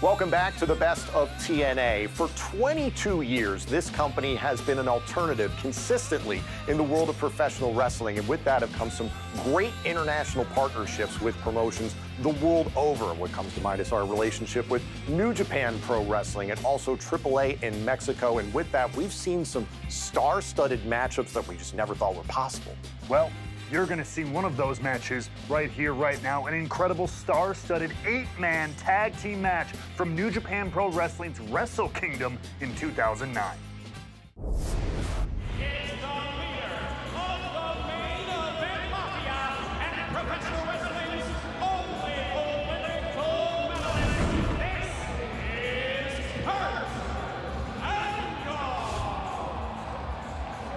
Welcome back to the best of TNA. For 22 years, this company has been an alternative consistently in the world of professional wrestling, and with that have come some great international partnerships with promotions the world over. What comes to mind is our relationship with New Japan Pro Wrestling and also AAA in Mexico, and with that, we've seen some star-studded matchups that we just never thought were possible. Well, you're going to see one of those matches right here, right now. An incredible star-studded 8-man tag team match from New Japan Pro Wrestling's Wrestle Kingdom in 2009. It's the leader of the main event mafia and professional wrestling's only Olympic gold medalist. This is Kurt Angle.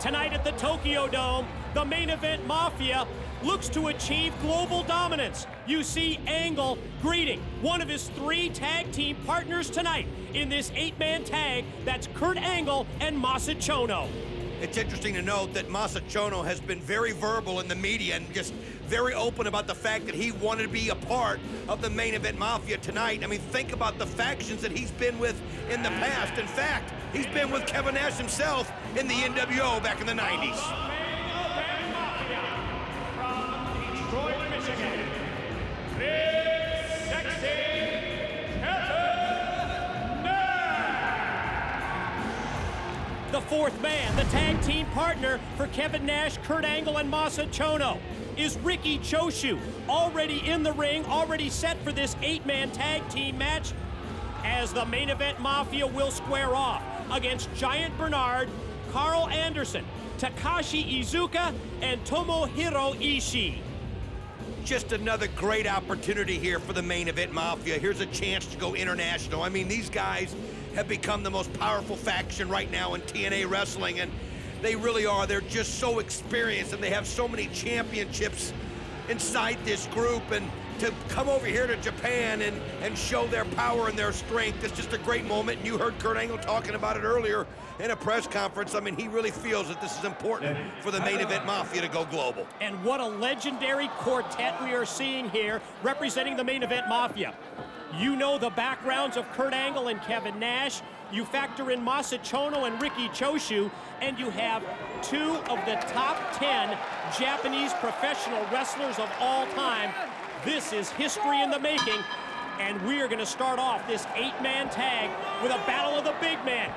Tonight at the Tokyo Dome, the main event mafia looks to achieve global dominance. You see Angle greeting one of his 3 tag team partners tonight in this 8-man tag. That's Kurt Angle and Masa Chono. It's interesting to note that Masa Chono has been very verbal in the media and just very open about the fact that he wanted to be a part of the main event mafia tonight. I mean, think about the factions that he's been with in the past. In fact, he's been with Kevin Nash himself in the NWO back in the 90s. Detroit, Michigan, Big Sexy Kevin Nash. The 4th man, the tag team partner for Kevin Nash, Kurt Angle, and Masa Chono is Riki Choshu, already in the ring, already set for this 8-man tag team match, as the main event mafia will square off against Giant Bernard, Carl Anderson, Takashi Iizuka, and Tomohiro Ishii. Just another great opportunity here for the main event mafia. Here's a chance to go international. I mean, these guys have become the most powerful faction right now in TNA wrestling, and they really are. They're just so experienced, and they have so many championships inside this group, and to come over here to Japan and show their power and their strength, it's just a great moment. And you heard Kurt Angle talking about it earlier in a press conference. I mean, he really feels that this is important for the main event mafia to go global. And what a legendary quartet we are seeing here representing the main event mafia. You know the backgrounds of Kurt Angle and Kevin Nash. You factor in Masa Chono and Riki Choshu, and you have 2 of the top 10 Japanese professional wrestlers of all time. This is history in the making, and we are going to start off this 8-man tag with a battle of the big man,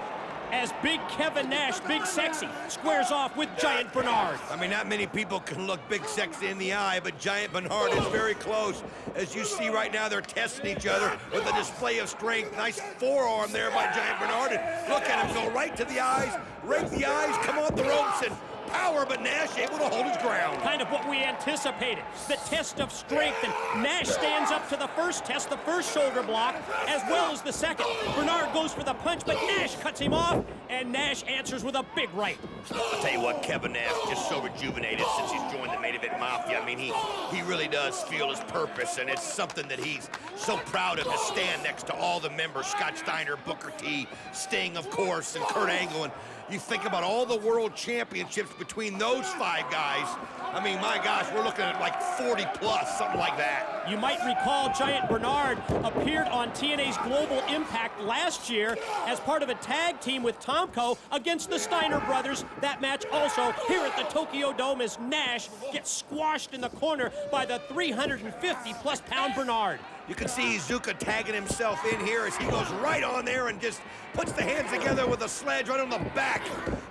as Big Kevin Nash, Big Sexy, squares off with Giant Bernard. I mean, not many people can look Big Sexy in the eye, but Giant Bernard is very close. As you see right now, they're testing each other with a display of strength. Nice forearm there by Giant Bernard. And look at him go right to the eyes, rake the eyes, come off the ropes, and power, but Nash able to hold his ground. Kind of what we anticipated, the test of strength, and Nash stands up to the first test, the first shoulder block, as well as the second. Bernard goes for the punch, but Nash cuts him off, and Nash answers with a big right. I'll tell you what, Kevin Nash just so rejuvenated since he's joined the main event mafia. I mean, he really does feel his purpose, and it's something that he's so proud of, to stand next to all the members, Scott Steiner, Booker T, Sting, of course, and Kurt Angle. And you think about all the world championships between those 5 guys. I mean, my gosh, we're looking at like 40 plus, something like that. You might recall Giant Bernard appeared on TNA's Global Impact last year as part of a tag team with Tomko against the Steiner brothers. That match also here at the Tokyo Dome as Nash gets squashed in the corner by the 350-plus pound Bernard. You can see Iizuka tagging himself in here as he goes right on there and just puts the hands together with a sledge right on the back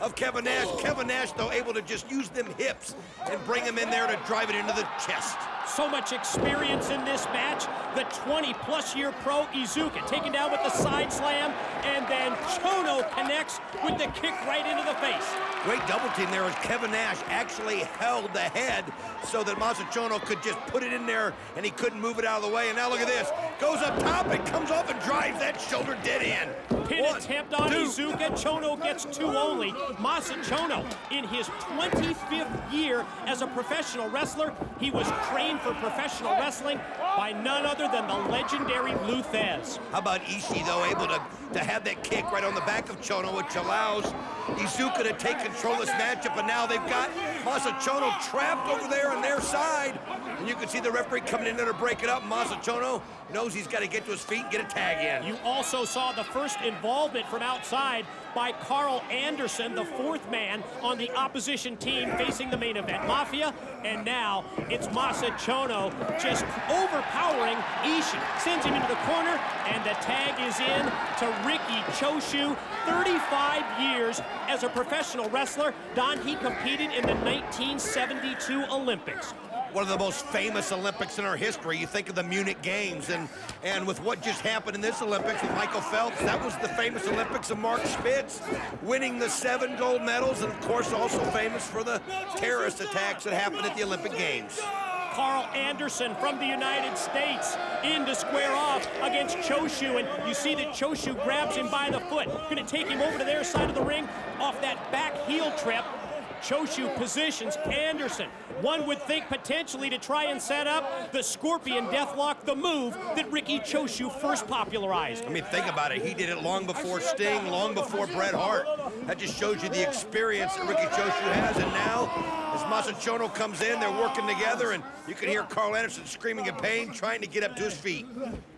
of Kevin Nash. Kevin Nash, though, able to just use them hips and bring him in there to drive it into the chest. So much experience in this match. The 20-plus year pro Iizuka taken down with the side slam, and then Chono connects with the kick right into the face. Great double team there as Kevin Nash actually held the head so that Masa Chono could just put it in there and he couldn't move it out of the way. And now look at this. Goes up top and comes off and drives that shoulder dead in. Pin attempt on Iizuka. Chono gets 2 only. Masa Chono, in his 25th year as a professional wrestler, he was trained for professional wrestling by none other than the legendary Lou Thesz. How about Ishii, though, able to have that kick right on the back of Chono, which allows Iizuka to take control of this matchup, and now they've got Masa Chono trapped over there on their side. And you can see the referee coming in there to break it up. Masa Chono, no knows he's got to get to his feet and get a tag in. You also saw the first involvement from outside by Carl Anderson, the fourth man on the opposition team facing the main event Mafia. And now it's Masa Chono just overpowering Ishii. Sends him into the corner, and the tag is in to Riki Choshu. 35 years as a professional wrestler. Don, he competed in the 1972 Olympics. One of the most famous Olympics in our history. You think of the Munich Games, and with what just happened in this Olympics with Michael Phelps, that was the famous Olympics of Mark Spitz, winning the 7 gold medals, and of course also famous for the terrorist attacks that happened at the Olympic Games. Carl Anderson from the United States in to square off against Choshu, and you see that Choshu grabs him by the foot. Gonna take him over to their side of the ring off that back heel trip. Choshu positions Anderson. One would think potentially to try and set up the Scorpion Deathlock, the move that Riki Choshu first popularized. I mean, think about it. He did it long before Sting, long before Bret Hart. That just shows you the experience that Riki Choshu has. And now, as Masa Chono comes in, they're working together, and you can hear Carl Anderson screaming in pain, trying to get up to his feet.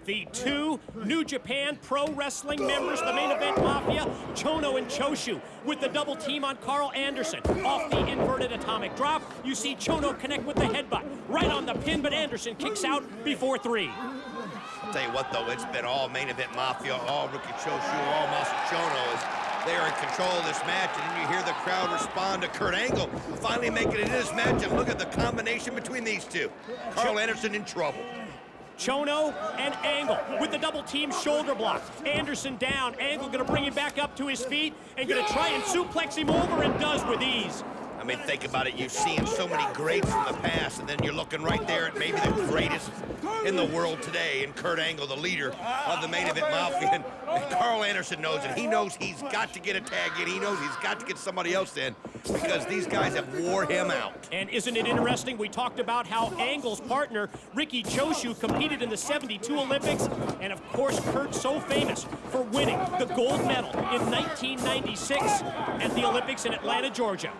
The two New Japan Pro Wrestling members, the main event Mafia, Chono and Choshu, with the double team on Carl Anderson. Off the inverted atomic drop, you see Chono connect with the headbutt. Right on the pin, but Anderson kicks out before 3. I'll tell you what, though, it's been all main event Mafia, all Riki Choshu, all Masa Chono. As they are in control of this match, and then you hear the crowd respond to Kurt Angle finally making it in this match, and look at the combination between these two. Carl Anderson in trouble. Chono and Angle with the double team shoulder block. Anderson down. Angle gonna bring him back up to his feet and gonna try and suplex him over, and does with ease. I mean, think about it. You've seen so many greats from the past, and then you're looking right there at maybe the greatest in the world today, in Kurt Angle, the leader of the main event Mafia. And Carl Anderson knows it. He knows he's got to get a tag in. He knows he's got to get somebody else in, because these guys have wore him out. And isn't it interesting? We talked about how Angle's partner, Riki Choshu, competed in the 72 Olympics. And of course, Kurt's so famous for winning the gold medal in 1996 at the Olympics in Atlanta, Georgia.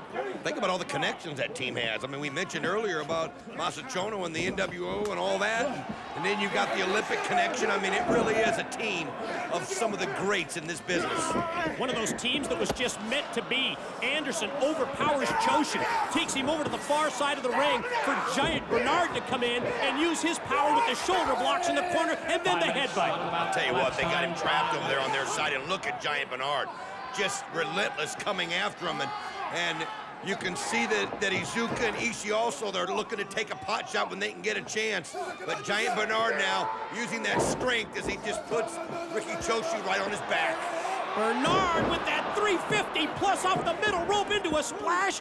Think about all the connections that team has. I mean, we mentioned earlier about Masa Chono and the NWO and all that. And then you got the Olympic connection. I mean, it really is a team of some of the greats in this business. One of those teams that was just meant to be. Anderson overpowers Choshu, takes him over to the far side of the ring for Giant Bernard to come in and use his power with the shoulder blocks in the corner, and then the headbutt. I'll tell you what, they got him trapped over there on their side, and look at Giant Bernard, just relentless coming after him, and you can see that Iizuka and Ishii also, they're looking to take a pot shot when they can get a chance. But Giant Bernard now using that strength as he just puts Riki Choshu right on his back. Bernard with that 350 plus off the middle rope into a splash.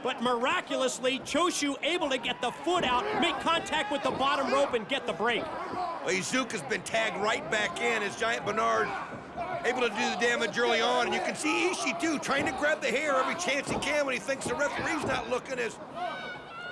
But miraculously, Choshu able to get the foot out, make contact with the bottom rope, and get the break. Well, Iizuka's been tagged right back in as Giant Bernard able to do the damage early on. And you can see Ishii, too, trying to grab the hair every chance he can when he thinks the referee's not looking. As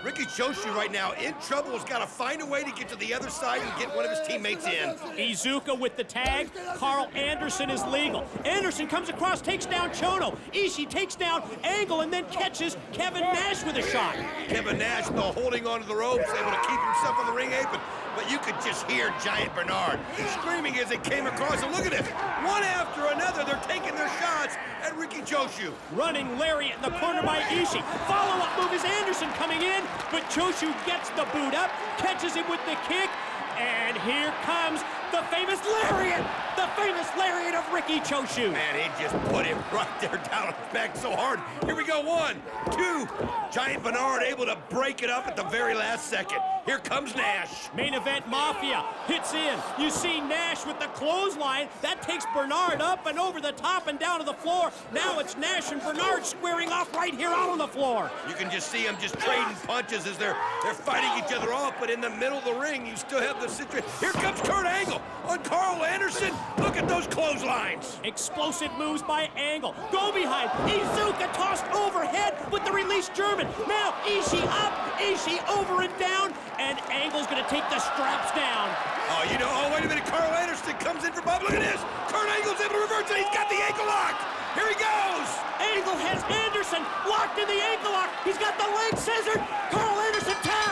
Riki Choshu right now in trouble, has got to find a way to get to the other side and get one of his teammates in. Iizuka with the tag. Carl Anderson is legal. Anderson comes across, takes down Chono. Ishii takes down Angle and then catches Kevin Nash with a shot. Kevin Nash, though, holding onto the ropes, able to keep himself on the ring apron. But you could just hear Giant Bernard screaming as it came across. And look at this. One after another, they're taking their shots at Riki Choshu. Running lariat in the corner by Ishii. Follow-up move is Anderson coming in, but Choshu gets the boot up, catches him with the kick, and here comes the famous lariat! The famous lariat of Riki Choshu. Man, he just put him right there down on his back so hard. Here we go, 1, 2. Giant Bernard able to break it up at the very last second. Here comes Nash. Main event Mafia hits in. You see Nash with the clothesline. That takes Bernard up and over the top and down to the floor. Now it's Nash and Bernard squaring off right here out on the floor. You can just see them just trading punches as they're fighting each other off, but in the middle of the ring, you still have the situation. Here comes Kurt Angle on Carl Anderson. Look at those clotheslines. Explosive moves by Angle. Go behind. Iizuka tossed overhead with the release German. Now Ishii up, Ishii over and down, and Angle's gonna take the straps down. Oh, you know, oh, wait a minute. Carl Anderson comes in for Bob. Look at this. Kurt Angle's able to reverse it. He's got the ankle lock. Here he goes. Angle has Anderson locked in the ankle lock. He's got the leg scissored. Carl Anderson tags.